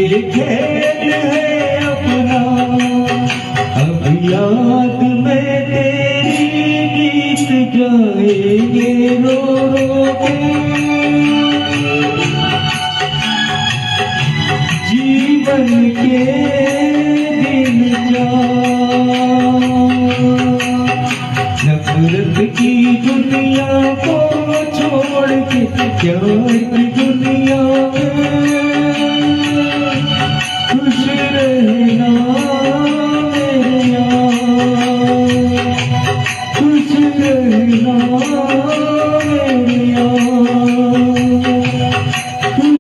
खेल है अपना, अब याद में तेरी गीत गाएंगे रो रो के। जीवन के दिन क्या नफरत की दुनिया को छोड़ के प्यार की दुनिया